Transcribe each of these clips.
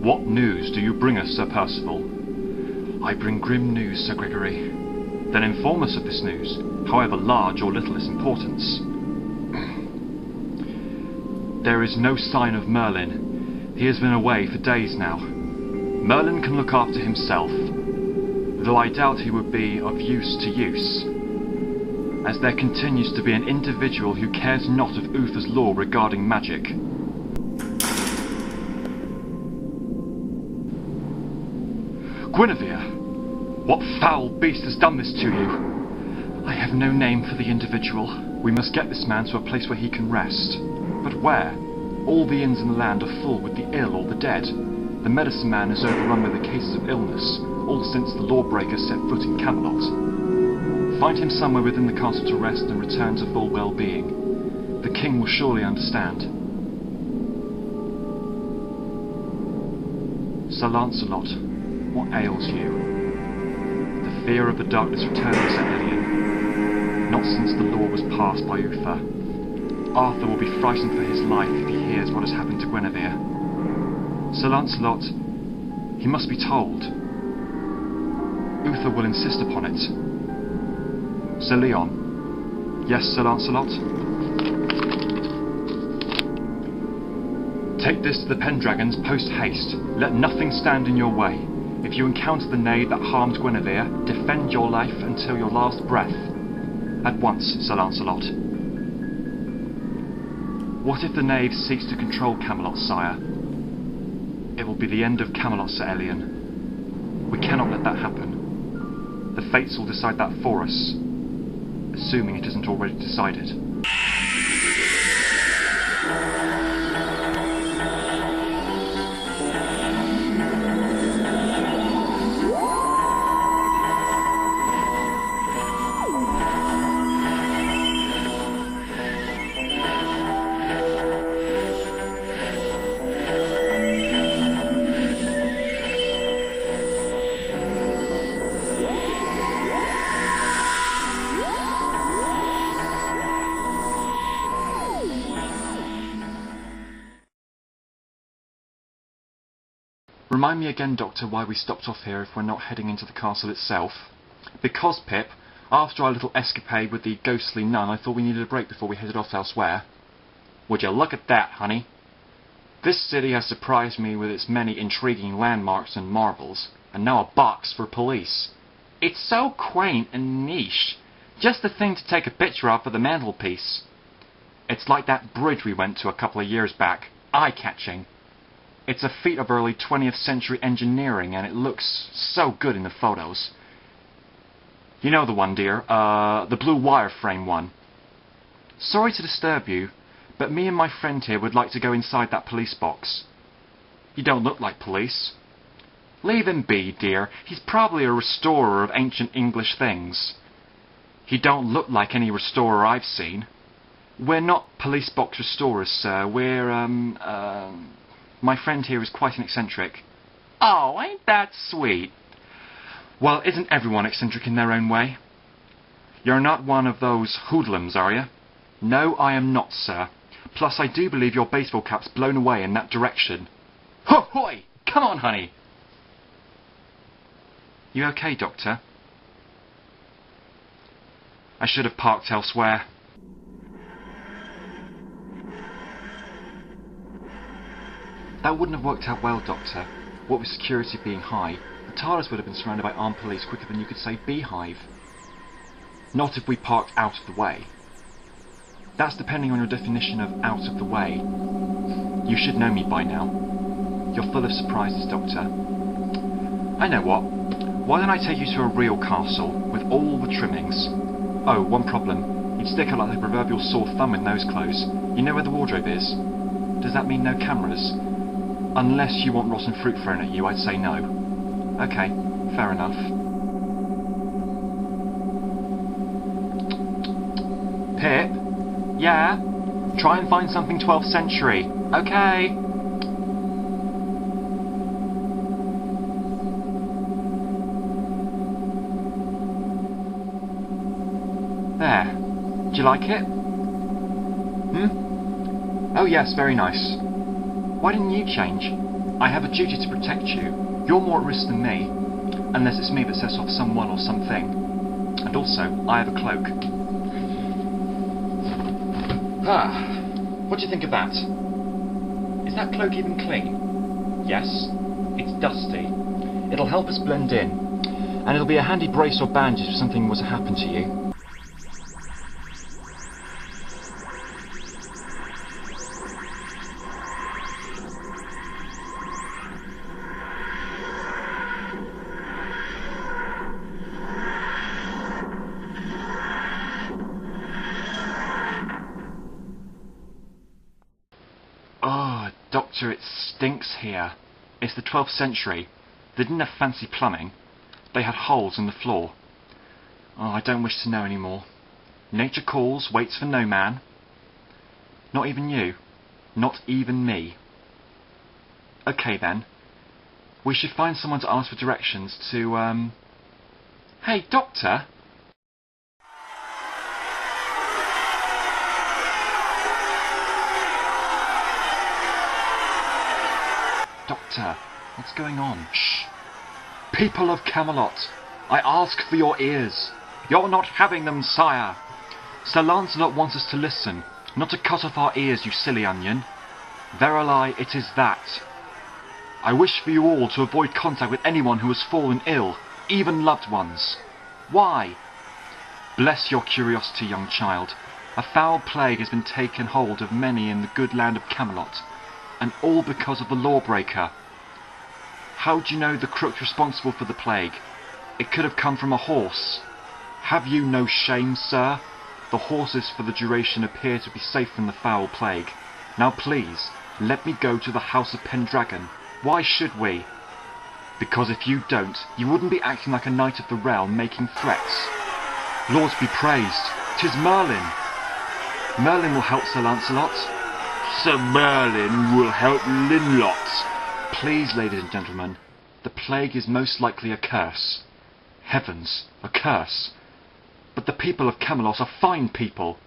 What news do you bring us, Sir Percival? I bring grim news, Sir Gregory. Then inform us of this news, however large or little its importance. There is no sign of Merlin. He has been away for days now. Merlin can look after himself, though I doubt he would be of use to use, as there continues to be an individual who cares not of Uther's law regarding magic. Guinevere! What foul beast has done this to you? I have no name for the individual. We must get this man to a place where he can rest. But where? All the inns in the land are full with the ill or the dead. The medicine man is overrun with the cases of illness, all since the lawbreaker set foot in Camelot. Find him somewhere within the castle to rest and return to full well-being. The king will surely understand. Sir Lancelot, what ails you? The fear of the darkness returning, Sir Elian. Not since the law was passed by Uther. Arthur will be frightened for his life if he hears what has happened to Guinevere. Sir Lancelot, he must be told. Uther will insist upon it. Sir Leon. Yes, Sir Lancelot? Take this to the Pendragons post-haste. Let nothing stand in your way. If you encounter the knave that harmed Guinevere, defend your life until your last breath. At once, Sir Lancelot. What if the knave seeks to control Camelot, sire? It will be the end of Camelot, Sir Elian. We cannot let that happen. The fates will decide that for us, assuming it isn't already decided. Remind me again, Doctor, why we stopped off here if we're not heading into the castle itself. Because, Pip, after our little escapade with the ghostly nun, I thought we needed a break before we headed off elsewhere. Would you look at that, honey? This city has surprised me with its many intriguing landmarks and marvels, and now a box for police. It's so quaint and niche. Just the thing to take a picture of for the mantelpiece. It's like that bridge we went to a couple of years back. Eye-catching. It's a feat of early 20th century engineering, and it looks so good in the photos. You know the one, dear, the blue wireframe one. Sorry to disturb you, but me and my friend here would like to go inside that police box. You don't look like police. Leave him be, dear. He's probably a restorer of ancient English things. He don't look like any restorer I've seen. We're not police box restorers, sir. We're, my friend here is quite an eccentric. Oh, ain't that sweet? Well, isn't everyone eccentric in their own way? You're not one of those hoodlums, are you? No, I am not, sir. Plus, I do believe your baseball cap's blown away in that direction. Ho-hoy! Come on, honey! You okay, Doctor? I should have parked elsewhere. That wouldn't have worked out well, Doctor. What with security being high, the TARDIS would have been surrounded by armed police quicker than you could say beehive. Not if we parked out of the way. That's depending on your definition of out of the way. You should know me by now. You're full of surprises, Doctor. I know what. Why don't I take you to a real castle, with all the trimmings? Oh, one problem. You'd stick out like the proverbial sore thumb in those clothes. You know where the wardrobe is? Does that mean no cameras? Unless you want rotten fruit thrown at you, I'd say no. Okay, fair enough. Pip? Yeah? Try and find something 12th century. Okay. There. Do you like it? Oh yes, very nice. Why didn't you change? I have a duty to protect you. You're more at risk than me, unless it's me that sets off someone or something. And also, I have a cloak. What do you think of that? Is that cloak even clean? Yes, it's dusty. It'll help us blend in, and it'll be a handy brace or bandage if something was to happen to you. Oh, Doctor, it stinks here. It's the 12th century. They didn't have fancy plumbing. They had holes in the floor. Oh, I don't wish to know any more. Nature calls, waits for no man. Not even you. Not even me. Okay then. We should find someone to ask for directions to, Hey, Doctor! Doctor, what's going on? Shh! People of Camelot, I ask for your ears. You're not having them, sire. Sir Lancelot wants us to listen, not to cut off our ears, you silly onion. Verily, it is that. I wish for you all to avoid contact with anyone who has fallen ill, even loved ones. Why? Bless your curiosity, young child. A foul plague has been taken hold of many in the good land of Camelot, and all because of the lawbreaker. How do you know the crook's responsible for the plague? It could have come from a horse. Have you no shame, sir? The horses for the duration appear to be safe from the foul plague. Now please, let me go to the house of Pendragon. Why should we? Because if you don't, you wouldn't be acting like a knight of the realm making threats. Lords be praised, 'tis Merlin. Merlin will help Sir Lancelot. Sir Merlin will help Linlot. Please, ladies and gentlemen, the plague is most likely a curse. Heavens, a curse. But the people of Camelot are fine people.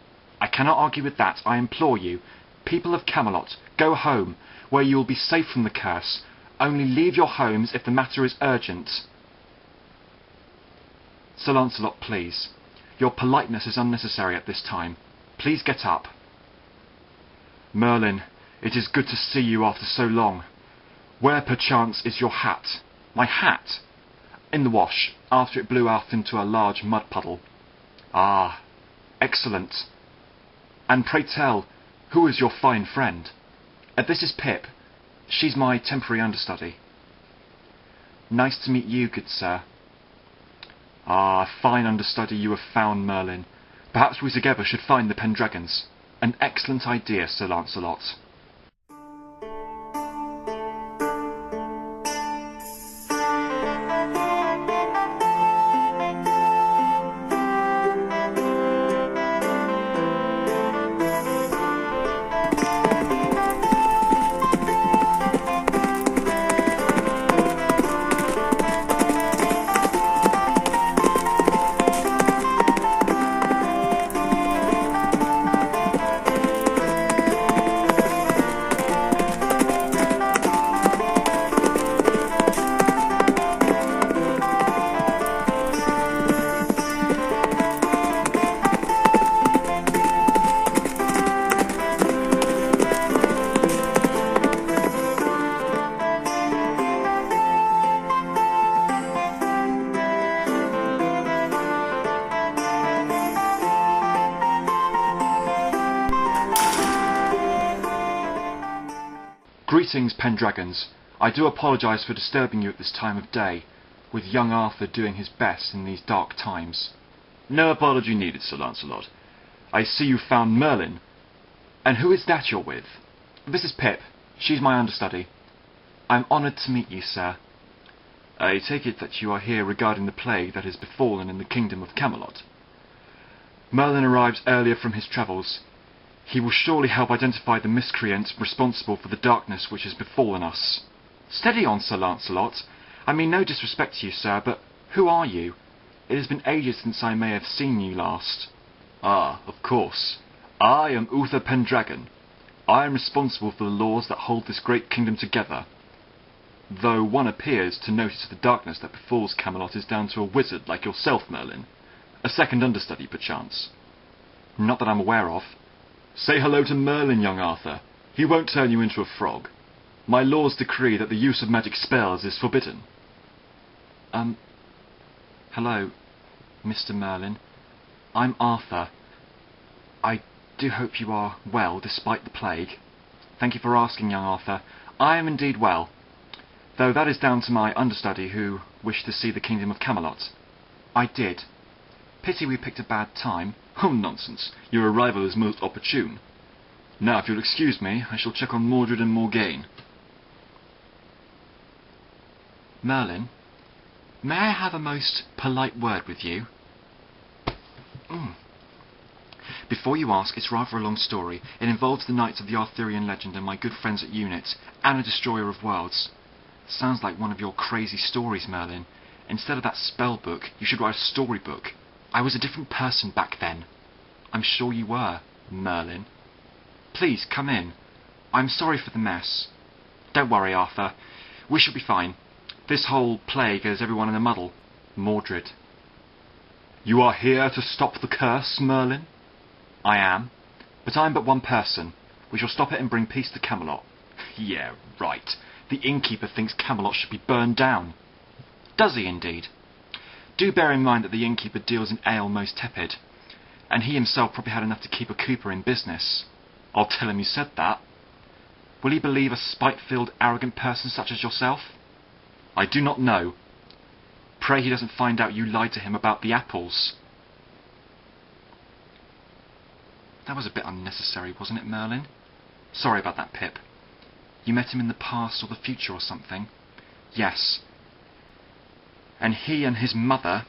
I cannot argue with that, I implore you. People of Camelot, go home, where you will be safe from the curse. Only leave your homes if the matter is urgent. Sir Lancelot, please. Your politeness is unnecessary at this time. Please get up. Merlin, it is good to see you after so long. Where perchance is your hat? My hat? In the wash, after it blew out into a large mud puddle. Ah, excellent. And pray tell, who is your fine friend? This is Pip. She's my temporary understudy. Nice to meet you, good sir. Ah, a fine understudy you have found, Merlin. Perhaps we together should find the Pendragons. An excellent idea, Sir Lancelot. Greetings, Pendragons. I do apologise for disturbing you at this time of day, with young Arthur doing his best in these dark times. No apology needed, Sir Lancelot. I see you found Merlin. And who is that you're with? This is Pip. She's my understudy. I'm honoured to meet you, sir. I take it that you are here regarding the plague that has befallen in the kingdom of Camelot. Merlin arrives earlier from his travels. He will surely help identify the miscreant responsible for the darkness which has befallen us. Steady on, Sir Lancelot. I mean no disrespect to you, sir, but who are you? It has been ages since I may have seen you last. Ah, of course. I am Uther Pendragon. I am responsible for the laws that hold this great kingdom together. though one appears to notice the darkness that befalls Camelot is down to a wizard like yourself, Merlin. A second understudy, perchance. Not that I'm aware of. Say hello to Merlin, young Arthur. He won't turn you into a frog. My laws decree that the use of magic spells is forbidden. Hello, Mr. Merlin. I'm Arthur. I do hope you are well, despite the plague. Thank you for asking, young Arthur. I am indeed well, though that is down to my understudy who wished to see the kingdom of Camelot. I did. Pity we picked a bad time. Oh, nonsense. Your arrival is most opportune. Now, if you'll excuse me, I shall check on Mordred and Morgaine. Merlin, may I have a most polite word with you? Before you ask, it's rather a long story. It involves the knights of the Arthurian legend and my good friends at Unit, and a destroyer of worlds. Sounds like one of your crazy stories, Merlin. Instead of that spell book, you should write a storybook. I was a different person back then. I'm sure you were, Merlin. Please, come in. I'm sorry for the mess. Don't worry, Arthur. We shall be fine. This whole plague has everyone in a muddle. Mordred. You are here to stop the curse, Merlin? I am. But I'm but one person. We shall stop it and bring peace to Camelot. Yeah, right. The innkeeper thinks Camelot should be burned down. Does he indeed? Do bear in mind that the innkeeper deals in ale most tepid, and he himself probably had enough to keep a cooper in business. I'll tell him you said that. Will he believe a spite-filled, arrogant person such as yourself? I do not know. Pray he doesn't find out you lied to him about the apples. That was a bit unnecessary, wasn't it, Merlin? Sorry about that, Pip. You met him in the past or the future or something? Yes. And he and his mother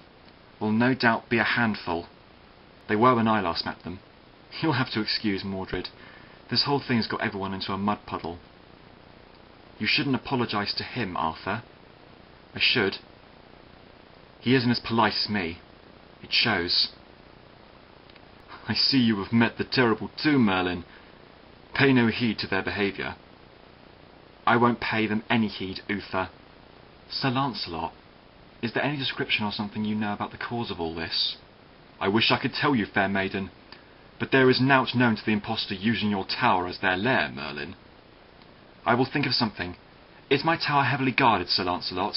will no doubt be a handful. They were when I last met them. You'll have to excuse Mordred. This whole thing's got everyone into a mud puddle. You shouldn't apologise to him, Arthur. I should. He isn't as polite as me. It shows. I see you have met the terrible too, Merlin. Pay no heed to their behaviour. I won't pay them any heed, Uther. Sir Lancelot, is there any description or something you know about the cause of all this? I wish I could tell you, fair maiden, but there is nought known to the impostor using your tower as their lair, Merlin. I will think of something. Is my tower heavily guarded, Sir Lancelot?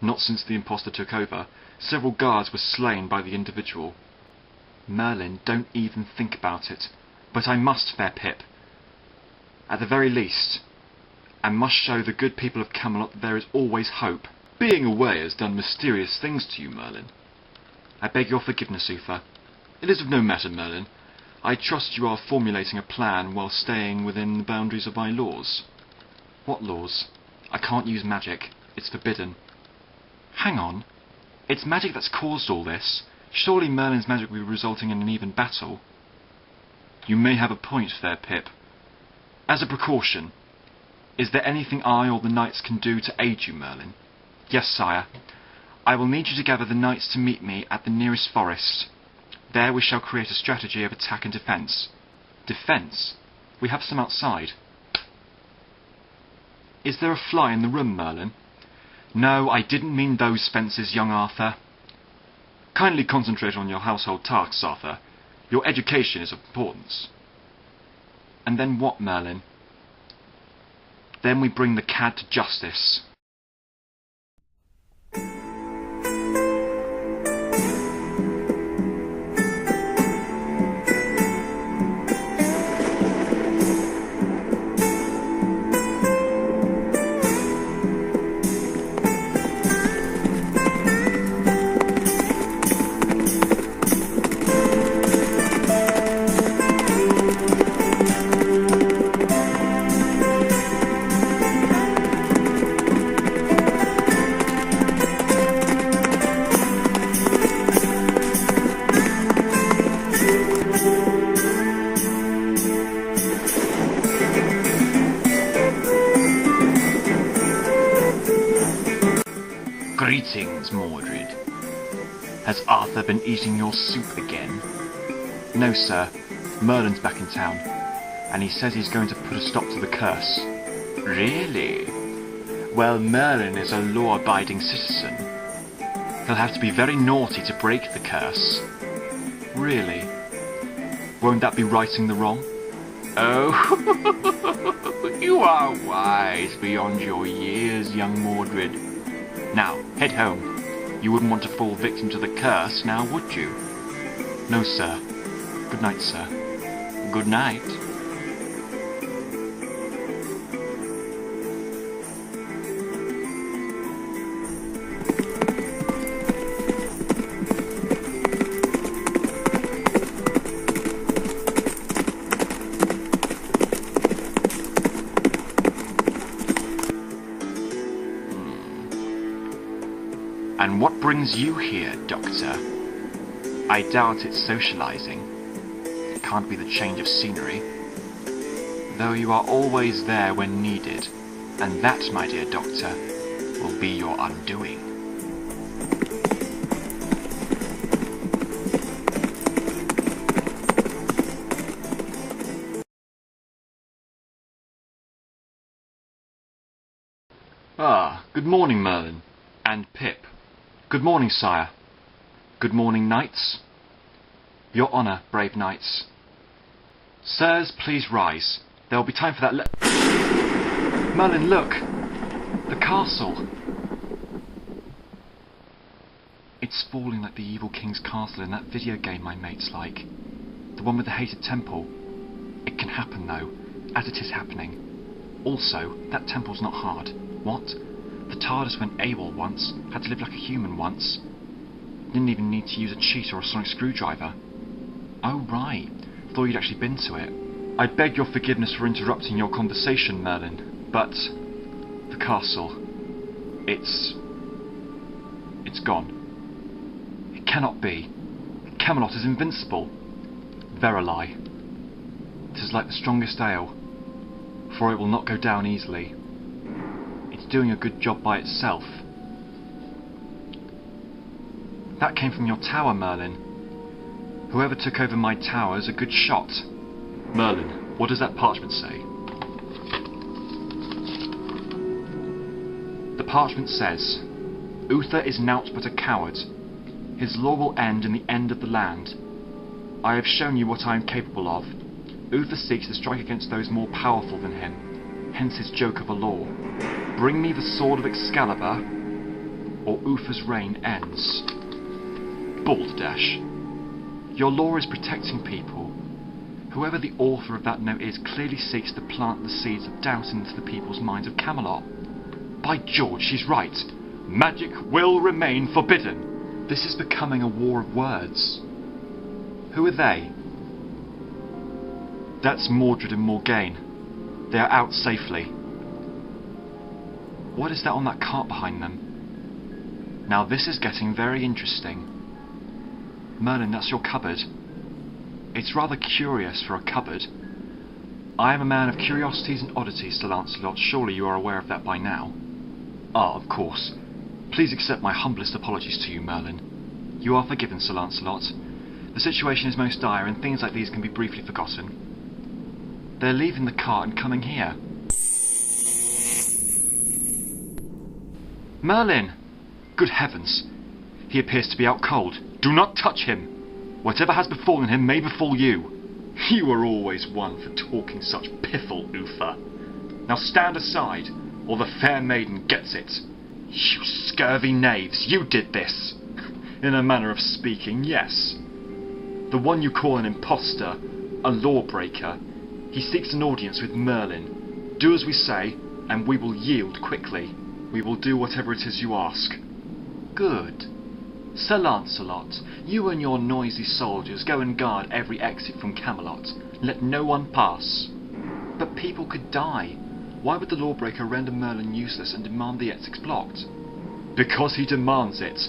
Not since the impostor took over. Several guards were slain by the individual. Merlin, don't even think about it. But I must, fair Pip. At the very least, I must show the good people of Camelot that there is always hope. Being away has done mysterious things to you, Merlin. I beg your forgiveness, Uther. It is of no matter, Merlin. I trust you are formulating a plan while staying within the boundaries of my laws. What laws? I can't use magic. It's forbidden. Hang on. It's magic that's caused all this. Surely Merlin's magic will be resulting in an even battle. You may have a point, fair Pip. As a precaution, is there anything I or the knights can do to aid you, Merlin? Yes, sire. I will need you to gather the knights to meet me at the nearest forest. There we shall create a strategy of attack and defence. Defence? We have some outside. Is there a fly in the room, Merlin? No, I didn't mean those fences, young Arthur. Kindly concentrate on your household tasks, Arthur. Your education is of importance. And then what, Merlin? Then we bring the cad to justice. Greetings, Mordred. Has Arthur been eating your soup again? No, sir. Merlin's back in town, and he says he's going to put a stop to the curse. Really? Well, Merlin is a law-abiding citizen. He'll have to be very naughty to break the curse. Really? Won't that be righting the wrong? Oh, you are wise beyond your years, young Mordred. Now, head home. You wouldn't want to fall victim to the curse, now would you? No, sir. Good night, sir. Good night. And what brings you here, Doctor? I doubt it's socializing. It can't be the change of scenery. Though you are always there when needed, and that, my dear Doctor, will be your undoing. Ah, good morning, Merlin. And Pip. Good morning, sire. Good morning, knights. Your honour, brave knights. Sirs, please rise. There will be time for that Merlin, look! The castle! It's falling like the evil king's castle in that video game my mates like. The one with the hated temple. It can happen, though, as it is happening. Also, that temple's not hard. What? The TARDIS went AWOL once, had to live like a human once. Didn't even need to use a cheat or a sonic screwdriver. Oh right, thought you'd actually been to it. I beg your forgiveness for interrupting your conversation, Merlin, but the castle, it's gone. It cannot be. Camelot is invincible. Verily, it is like the strongest ale, for it will not go down easily. It's doing a good job by itself. That came from your tower, Merlin. Whoever took over my tower is a good shot. Merlin, what does that parchment say? The parchment says, Uther is naught but a coward. His law will end in the end of the land. I have shown you what I am capable of. Uther seeks to strike against those more powerful than him, hence his joke of a law. Bring me the sword of Excalibur, or Uther's reign ends. Balderdash. Your law is protecting people. Whoever the author of that note is clearly seeks to plant the seeds of doubt into the people's minds of Camelot. By George, she's right. Magic will remain forbidden. This is becoming a war of words. Who are they? That's Mordred and Morgaine. They are out safely. What is that on that cart behind them? Now this is getting very interesting. Merlin, that's your cupboard. It's rather curious for a cupboard. I am a man of curiosities and oddities, Sir Lancelot. Surely you are aware of that by now. Ah, of course. Please accept my humblest apologies to you, Merlin. You are forgiven, Sir Lancelot. The situation is most dire, and things like these can be briefly forgotten. They're leaving the cart and coming here. Merlin! Good heavens! He appears to be out cold. Do not touch him! Whatever has befallen him may befall you. You are always one for talking such piffle, Uther. Now stand aside, or the fair maiden gets it. You scurvy knaves, you did this! In a manner of speaking, yes. The one you call an impostor, a lawbreaker, he seeks an audience with Merlin. Do as we say, and we will yield quickly. We will do whatever it is you ask. Good. Sir Lancelot, you and your noisy soldiers go and guard every exit from Camelot. Let no one pass. But people could die. Why would the lawbreaker render Merlin useless and demand the exits blocked? Because he demands it.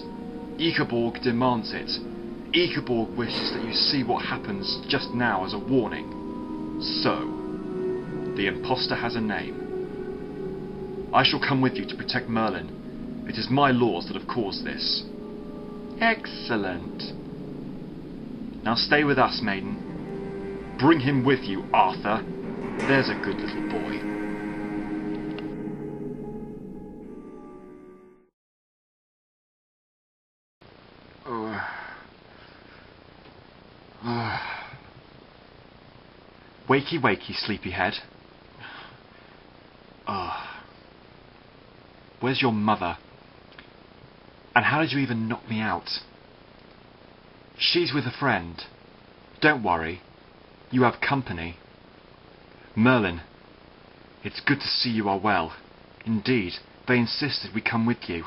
Ikeborg demands it. Ikeborg wishes that you see what happens just now as a warning. So, the impostor has a name. I shall come with you to protect Merlin. It is my laws that have caused this. Excellent. Now stay with us, maiden. Bring him with you, Arthur. There's a good little boy. Wakey, wakey, sleepyhead. Where's your mother? And how did you even knock me out? She's with a friend. Don't worry. You have company. Merlin, it's good to see you are well. Indeed, they insisted we come with you.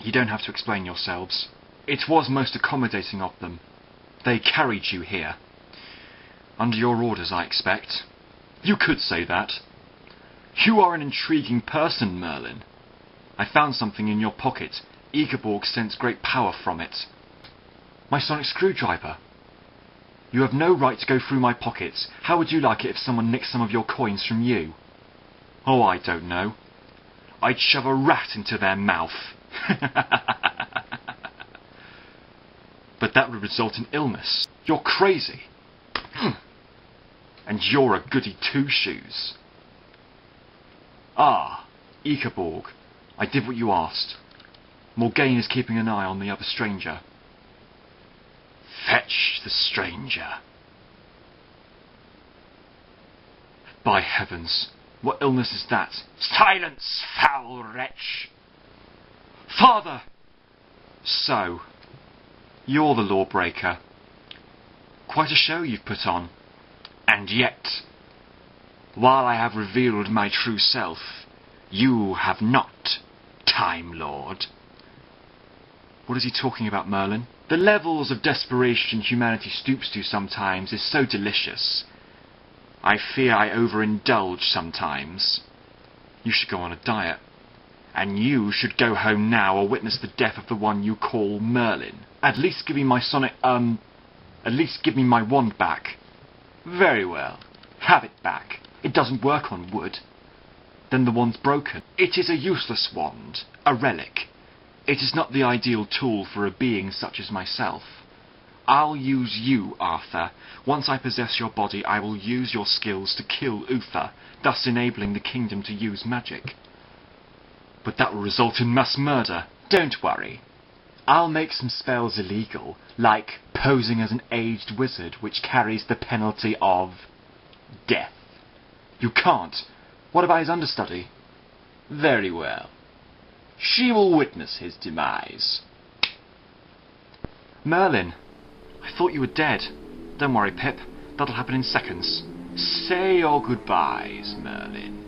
You don't have to explain yourselves. It was most accommodating of them. They carried you here. Under your orders, I expect. You could say that. You are an intriguing person, Merlin. I found something in your pocket. Egerborg sensed great power from it. My sonic screwdriver. You have no right to go through my pockets. How would you like it if someone nicked some of your coins from you? Oh, I don't know. I'd shove a rat into their mouth. But that would result in illness. You're crazy. And you're a goody two-shoes. Ah, Egerborg, I did what you asked. Morgaine is keeping an eye on the other stranger. Fetch the stranger. By heavens, what illness is that? Silence, foul wretch! Father! So, you're the lawbreaker. Quite a show you've put on. And yet, while I have revealed my true self, you have not, Time Lord. What is he talking about, Merlin? The levels of desperation humanity stoops to sometimes is so delicious. I fear I overindulge sometimes. You should go on a diet. And you should go home now or witness the death of the one you call Merlin. At least give me my at least give me my wand back. Very well. Have it back. It doesn't work on wood. Then the wand's broken. It is a useless wand. A relic. It is not the ideal tool for a being such as myself. I'll use you, Arthur. Once I possess your body, I will use your skills to kill Uther, thus enabling the kingdom to use magic. But that will result in mass murder. Don't worry. I'll make some spells illegal, like posing as an aged wizard, which carries the penalty of death. You can't. What about his understudy? Very well. She will witness his demise. Merlin, I thought you were dead. Don't worry, Pip. That'll happen in seconds. Say your goodbyes, Merlin.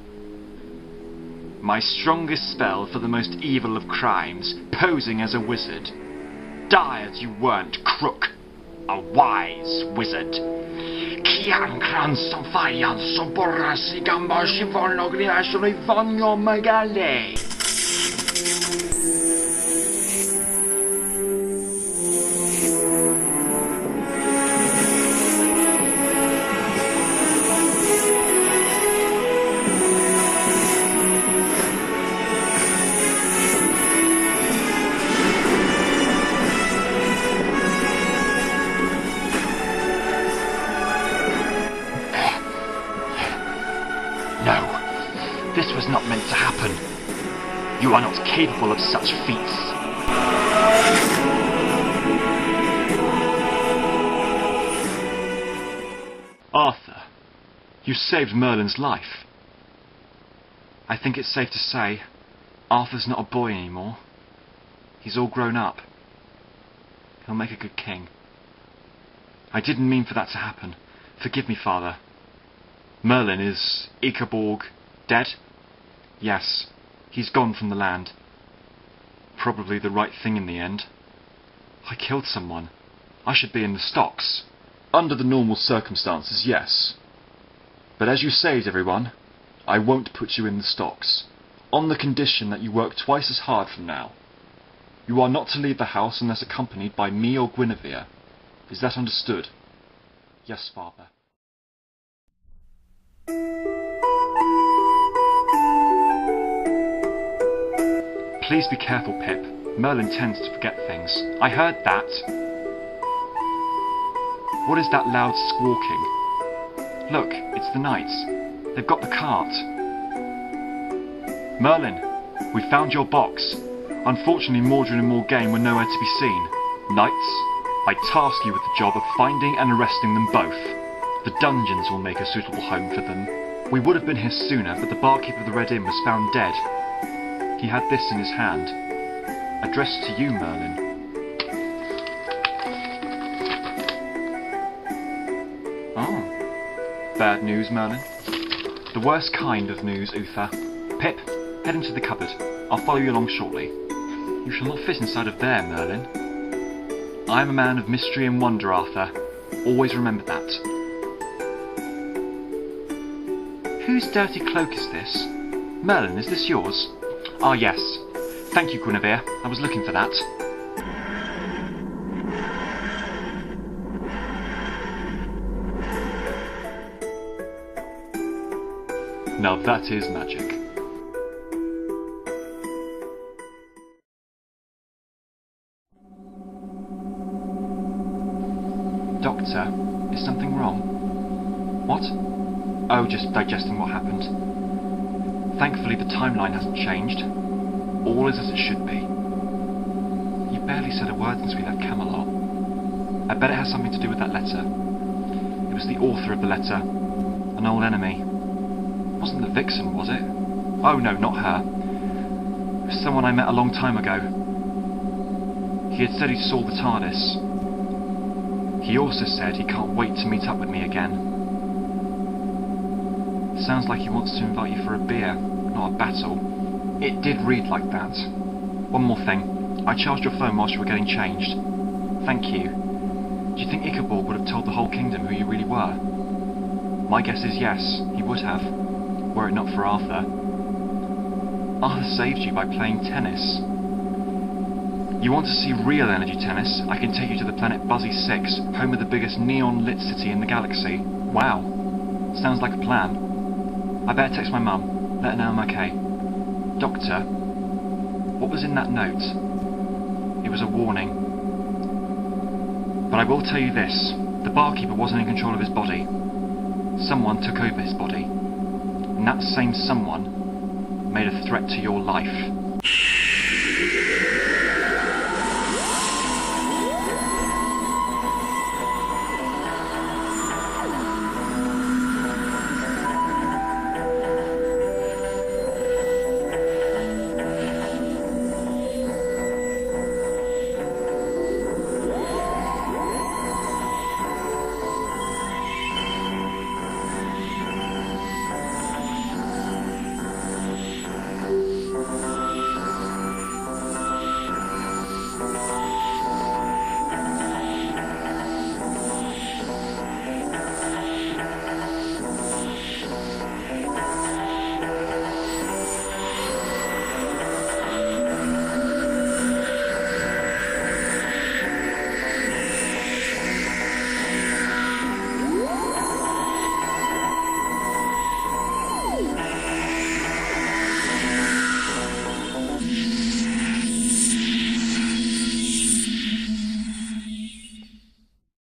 My strongest spell for the most evil of crimes, posing as a wizard. Die as you weren't, crook. A wise wizard. Kian kran som fajan som borras I gambar si wolno gniażdżonej wonio megale. This was not meant to happen. You are not capable of such feats. Arthur, you saved Merlin's life. I think it's safe to say Arthur's not a boy anymore. He's all grown up. He'll make a good king. I didn't mean for that to happen. Forgive me, Father. Merlin, is Egerborg dead? Yes, he's gone from the land. Probably the right thing in the end. I killed someone. I should be in the stocks. Under the normal circumstances, yes. But as you saved everyone, I won't put you in the stocks, on the condition that you work twice as hard from now. You are not to leave the house unless accompanied by me or Guinevere. Is that understood? Yes, Father. Please be careful, Pip. Merlin tends to forget things. I heard that. What is that loud squawking? Look, it's the knights. They've got the cart. Merlin, we found your box. Unfortunately, Mordred and Morgaine were nowhere to be seen. Knights, I task you with the job of finding and arresting them both. The dungeons will make a suitable home for them. We would have been here sooner, but the barkeep of the Red Inn was found dead. He had this in his hand. Addressed to you, Merlin. Oh. Bad news, Merlin. The worst kind of news, Uther. Pip, head into the cupboard. I'll follow you along shortly. You shall not fit inside of there, Merlin. I am a man of mystery and wonder, Arthur. Always remember that. Whose dirty cloak is this? Merlin, is this yours? Ah, yes. Thank you, Guinevere. I was looking for that. Now that is magic. Doctor, is something wrong? What? Oh, just digesting what happened. Thankfully the timeline hasn't changed. All is as it should be. You barely said a word since we left Camelot. I bet it has something to do with that letter. It was the author of the letter. An old enemy. Wasn't the Vixen, was it? Oh no, not her. It was someone I met a long time ago. He had said he saw the TARDIS. He also said he can't wait to meet up with me again. Sounds like he wants to invite you for a beer, not a battle. It did read like that. One more thing. I charged your phone whilst you were getting changed. Thank you. Do you think Ichabod would have told the whole kingdom who you really were? My guess is yes, he would have, were it not for Arthur. Arthur saved you by playing tennis. You want to see real energy tennis? I can take you to the planet Buzzy 6, home of the biggest neon-lit city in the galaxy. Wow. Sounds like a plan. I better text my mum, let her know I'm okay. Doctor, what was in that note? It was a warning. But I will tell you this, the barkeeper wasn't in control of his body. Someone took over his body. And that same someone made a threat to your life.